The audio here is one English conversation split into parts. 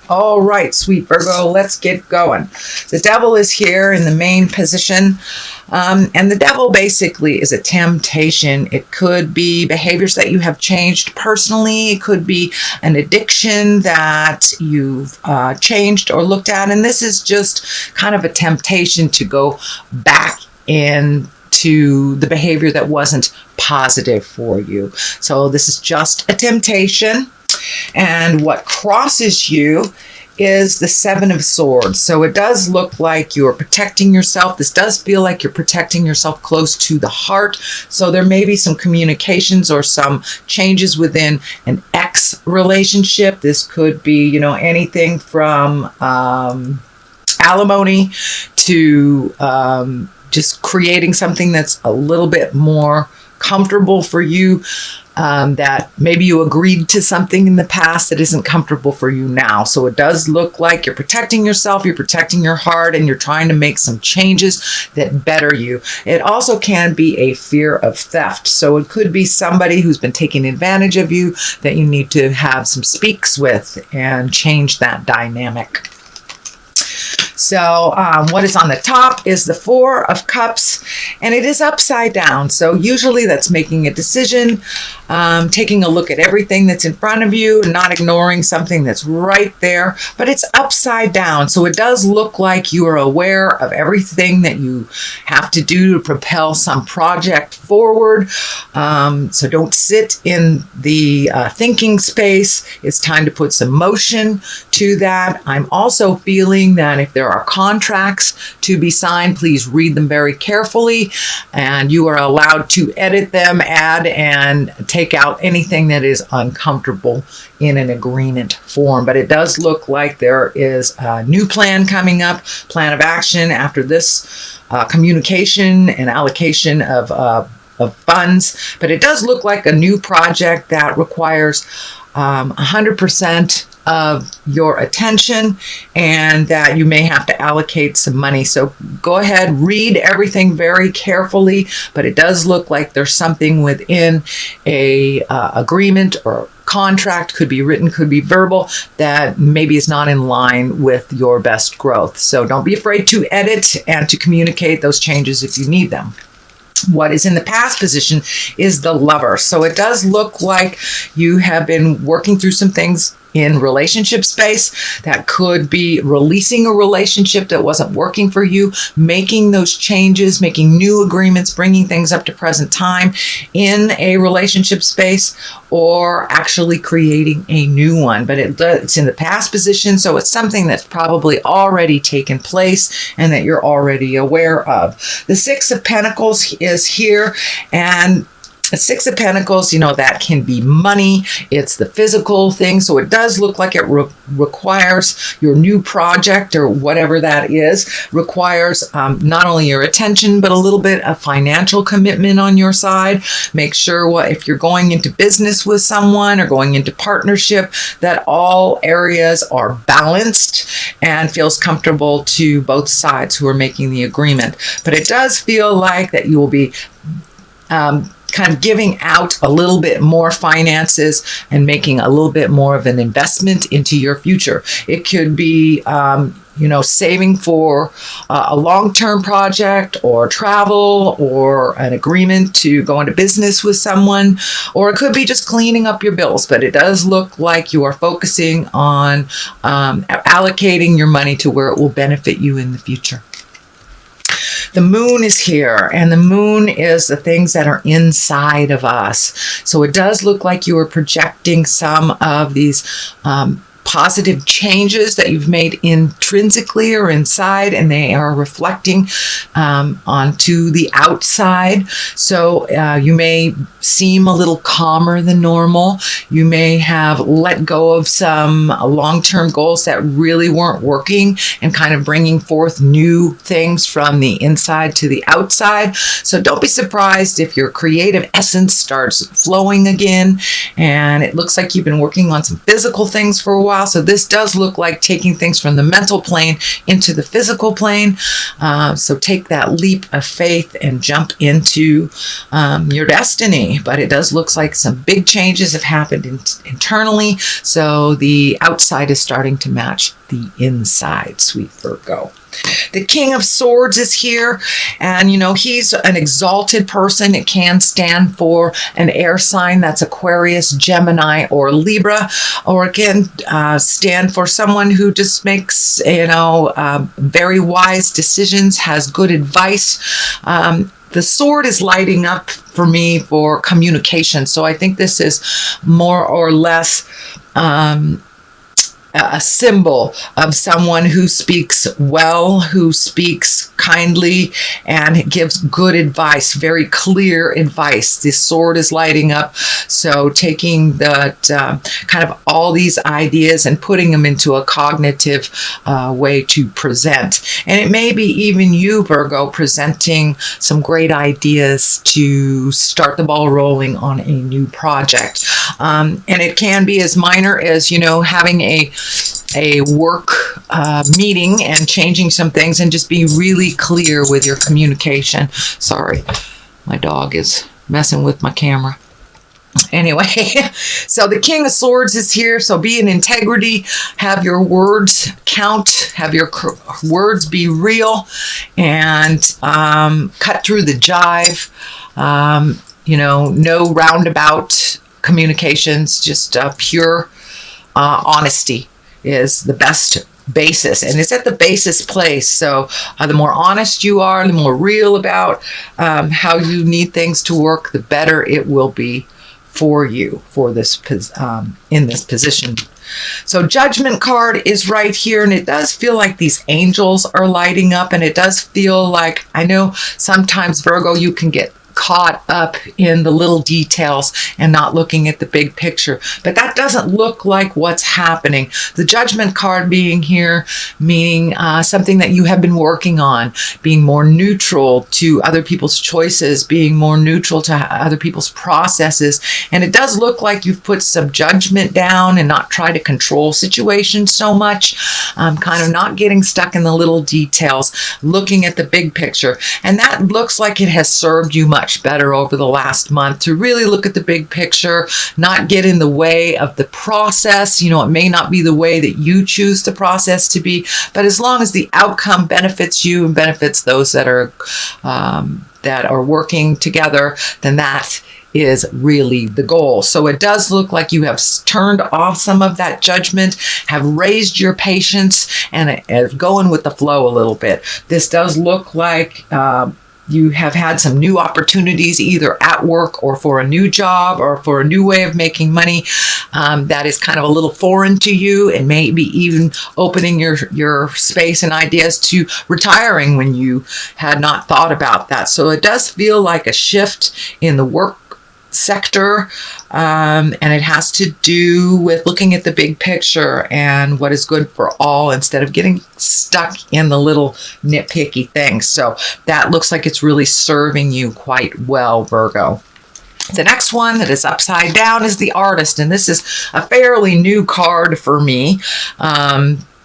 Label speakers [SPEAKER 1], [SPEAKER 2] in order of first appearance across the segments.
[SPEAKER 1] All right, sweet Virgo, let's get going. The devil is here in the main position. And the devil basically is a temptation. It could be behaviors that you have changed personally. It could be an addiction that you've changed or looked at. And this is just kind of a temptation to go back into the behavior that wasn't positive for you. So this is just a temptation. And what crosses you is the Seven of Swords. So it does look like you're protecting yourself. This does feel like you're protecting yourself close to the heart. So there may be some communications or some changes within an ex relationship. This could be, anything from alimony to just creating something that's a little bit more comfortable for you. That maybe you agreed to something in the past that isn't comfortable for you now. So it does look like you're protecting yourself, you're protecting your heart, and you're trying to make some changes that better you. It also can be a fear of theft. So it could be somebody who's been taking advantage of you that you need to have some speaks with and change that dynamic. So what is on the top is the Four of Cups, and it is upside down. So usually that's making a decision, taking a look at everything that's in front of you, not ignoring something that's right there, but it's upside down. So it does look like you are aware of everything that you have to do to propel some project forward. So don't sit in the thinking space. It's time to put some motion to that. I'm also feeling that if there are contracts to be signed, please read them very carefully, and you are allowed to edit them, add, and take out anything that is uncomfortable in an agreement form. But it does look like there is a new plan coming up, plan of action after this communication and allocation of funds. But it does look like a new project that requires 100% of your attention, and that you may have to allocate some money. So go ahead, read everything very carefully, but it does look like there's something within a agreement or contract, could be written, could be verbal, that maybe is not in line with your best growth. So don't be afraid to edit and to communicate those changes if you need them. What is in the past position is the Lover. So it does look like you have been working through some things in relationship space. That could be releasing a relationship that wasn't working for you, making those changes, making new agreements, bringing things up to present time in a relationship space, or actually creating a new one. But it's in the past position, so it's something that's probably already taken place and that you're already aware of. The Six of Pentacles is here, and the Six of Pentacles, that can be money. It's the physical thing. So it does look like it requires your new project, or whatever that is, requires not only your attention, but a little bit of financial commitment on your side. Make sure if you're going into business with someone or going into partnership, that all areas are balanced and feels comfortable to both sides who are making the agreement. But it does feel like that you will be kind of giving out a little bit more finances and making a little bit more of an investment into your future. It could be, saving for a long-term project or travel or an agreement to go into business with someone, or it could be just cleaning up your bills. But it does look like you are focusing on allocating your money to where it will benefit you in the future. The Moon is here, and the Moon is the things that are inside of us. So it does look like you are projecting some of these positive changes that you've made intrinsically or inside, and they are reflecting onto the outside. So you may seem a little calmer than normal. You may have let go of some long-term goals that really weren't working, and kind of bringing forth new things from the inside to the outside. So don't be surprised if your creative essence starts flowing again, and it looks like you've been working on some physical things for a while. while. So this does look like taking things from the mental plane into the physical plane. So take that leap of faith and jump into your destiny. But it does look like some big changes have happened internally. So the outside is starting to match the inside, sweet Virgo. The King of Swords is here, and he's an exalted person. It can stand for an air sign, that's Aquarius, Gemini, or Libra, or it can stand for someone who just makes very wise decisions, has good advice. The sword is lighting up for me for communication, so I think this is more or less a symbol of someone who speaks well, who speaks kindly, and gives good advice, very clear advice. The sword is lighting up, so taking that kind of all these ideas and putting them into a cognitive way to present. And it may be even you, Virgo, presenting some great ideas to start the ball rolling on a new project. And it can be as minor as, having a work meeting and changing some things, and just be really clear with your communication. Sorry, my dog is messing with my camera. Anyway, so the King of Swords is here. So be in integrity, have your words count, have your words be real, and cut through the jive. No roundabout communications, just pure honesty is the best basis, and it's at the basis place. So the more honest you are, the more real about how you need things to work, the better it will be for you for this in this position. So Judgment card is right here, and it does feel like these angels are lighting up, and it does feel like, I know sometimes, Virgo, you can get caught up in the little details and not looking at the big picture, but that doesn't look like what's happening. The Judgment card being here, meaning something that you have been working on, being more neutral to other people's choices, being more neutral to other people's processes. And it does look like you've put some judgment down and not try to control situations so much, kind of not getting stuck in the little details, looking at the big picture. And that looks like it has served you much better over the last month, to really look at the big picture, not get in the way of the process. It may not be the way that you choose the process to be, but as long as the outcome benefits you and benefits those that are working together, then that is really the goal. So it does look like you have turned off some of that judgment, have raised your patience, and going with the flow a little bit. This does look like you have had some new opportunities, either at work or for a new job or for a new way of making money that is kind of a little foreign to you, and maybe even opening your space and ideas to retiring when you had not thought about that. So it does feel like a shift in the work sector, and it has to do with looking at the big picture and what is good for all, instead of getting stuck in the little nitpicky things. So that looks like it's really serving you quite well, Virgo. The next one that is upside down is the Artist, and this is a fairly new card for me.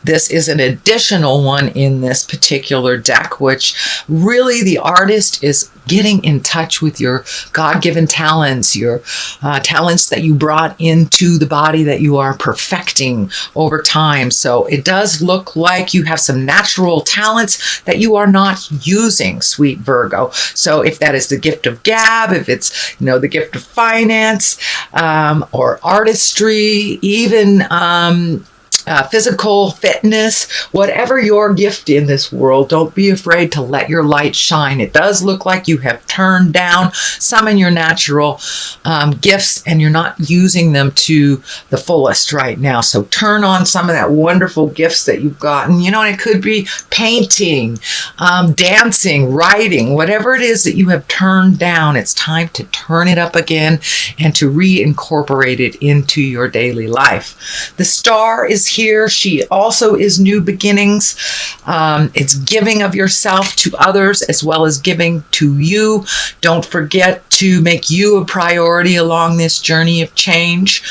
[SPEAKER 1] This is an additional one in this particular deck, which really the Artist is getting in touch with your God-given talents, your talents that you brought into the body that you are perfecting over time. So it does look like you have some natural talents that you are not using, sweet Virgo. So if that is the gift of gab, if it's the gift of finance, or artistry, even physical fitness, whatever your gift in this world, don't be afraid to let your light shine. It does look like you have turned down some of your natural gifts, and you're not using them to the fullest right now. So turn on some of that wonderful gifts that you've gotten. It could be painting, dancing, writing, whatever it is that you have turned down. It's time to turn it up again and to reincorporate it into your daily life. The Star is here. She also is new beginnings. It's giving of yourself to others as well as giving to you. Don't forget to make you a priority along this journey of change.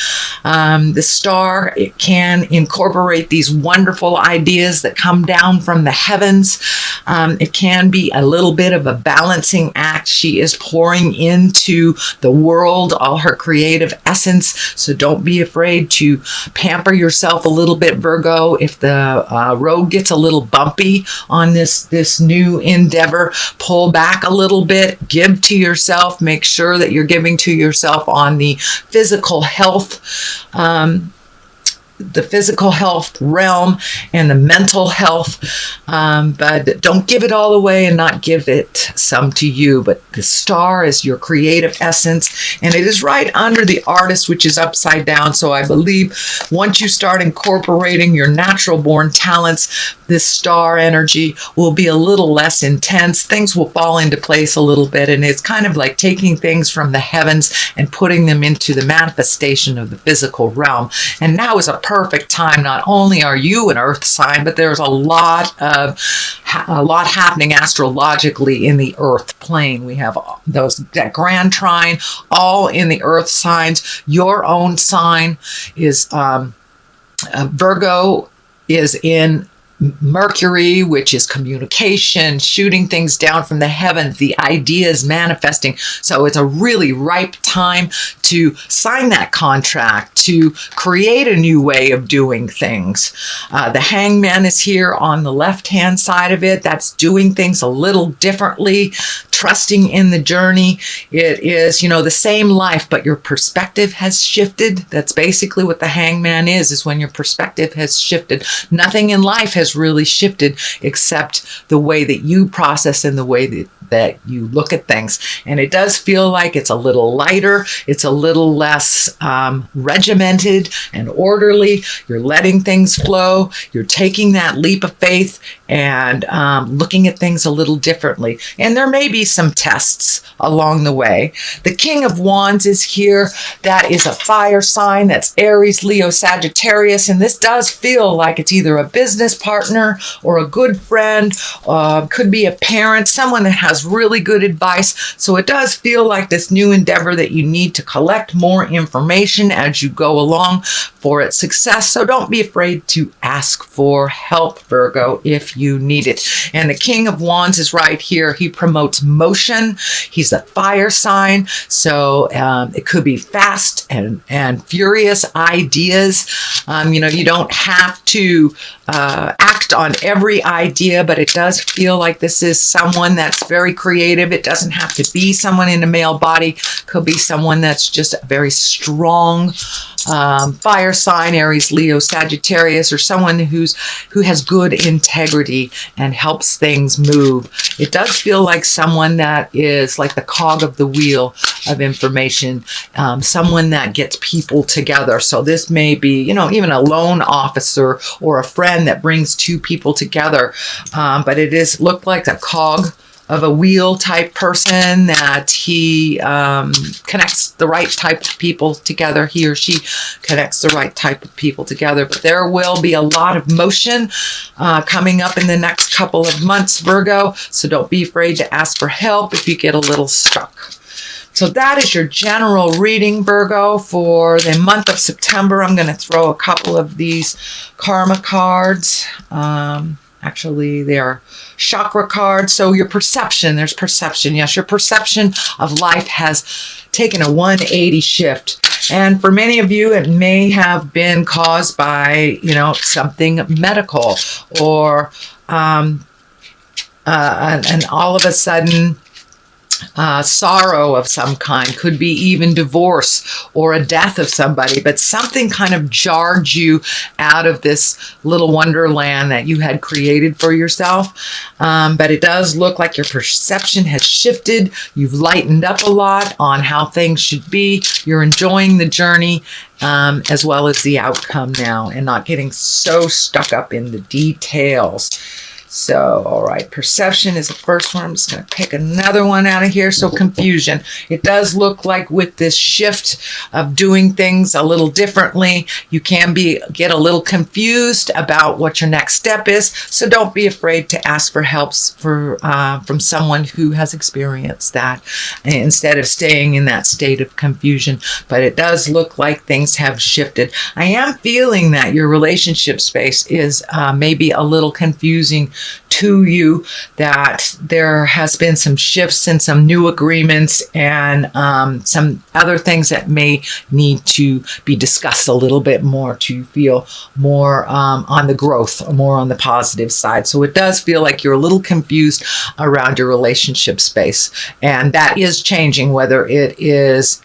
[SPEAKER 1] The star, it can incorporate these wonderful ideas that come down from the heavens. It can be a little bit of a balancing act. She is pouring into the world all her creative essence. So don't be afraid to pamper yourself a little bit, Virgo. If the road gets a little bumpy on this new endeavor, pull back a little bit, give to yourself, make sure that you're giving to yourself on the physical health realm and the mental health, but don't give it all away and not give it some to you. But the star is your creative essence, and it is right under the artist, which is upside down. So I believe once you start incorporating your natural born talents, this star energy will be a little less intense. Things will fall into place a little bit, and it's kind of like taking things from the heavens and putting them into the manifestation of the physical realm. And now is a perfect time. Not only are you an earth sign, but there's a lot happening astrologically in the earth plane. We have that grand trine all in the earth signs. Your own sign is Virgo is in Mercury, which is communication, shooting things down from the heavens, the ideas manifesting. So it's a really ripe time to sign that contract, to create a new way of doing things. The Hangman is here on the left-hand side of it. That's doing things a little differently, trusting in the journey. It is, the same life, but your perspective has shifted. That's basically what the Hangman is when your perspective has shifted. Nothing in life has really shifted except the way that you process and the way that you look at things. And it does feel like it's a little lighter. It's a little less regimented and orderly. You're letting things flow. You're taking that leap of faith and looking at things a little differently. And there may be some tests along the way. The King of Wands is here. That is a fire sign. That's Aries, Leo, Sagittarius. And this does feel like it's either a business partner or a good friend, could be a parent, someone that has really good advice. So it does feel like this new endeavor that you need to collect more information as you go along for its success. So don't be afraid to ask for help, Virgo, if you need it. And the King of Wands is right here. He promotes motion. He's a fire sign. So it could be fast and furious ideas. You don't have to act on every idea, but it does feel like this is someone that's very creative. It doesn't have to be someone in a male body. Could be someone that's just a very strong fire sign, Aries, Leo, Sagittarius, or someone who has good integrity and helps things move. It does feel like someone that is like the cog of the wheel of information, someone that gets people together. So this may be, even a loan officer or a friend that brings two people together. But it is looked like a cog of a wheel type person, that he connects the right type of people together. He or she connects the right type of people together. But there will be a lot of motion coming up in the next couple of months, Virgo. So don't be afraid to ask for help if you get a little stuck. So that is your general reading, Virgo, for the month of September. I'm going to throw a couple of these karma cards. Actually, they are chakra cards. So your perception, there's perception. Yes, your perception of life has taken a 180 shift. And for many of you, it may have been caused by, something medical or and all of a sudden, sorrow of some kind, could be even divorce or a death of somebody, but something kind of jarred you out of this little wonderland that you had created for yourself. But it does look like your perception has shifted. You've lightened up a lot on how things should be. You're enjoying the journey as well as the outcome now and not getting so stuck up in the details. So, all right, perception is the first one. I'm just going to pick another one out of here. So, confusion. It does look like with this shift of doing things a little differently, you can get a little confused about what your next step is. So, don't be afraid to ask for help from someone who has experienced that instead of staying in that state of confusion. But it does look like things have shifted. I am feeling that your relationship space is maybe a little confusing to you, that there has been some shifts and some new agreements and some other things that may need to be discussed a little bit more to feel more on the growth, more on the positive side. So it does feel like you're a little confused around your relationship space, and that is changing, whether it is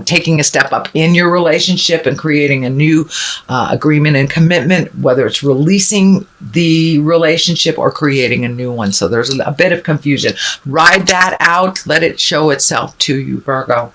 [SPEAKER 1] taking a step up in your relationship and creating a new agreement and commitment, whether it's releasing the relationship or creating a new one. So there's a bit of confusion. Ride that out. Let it show itself to you, Virgo.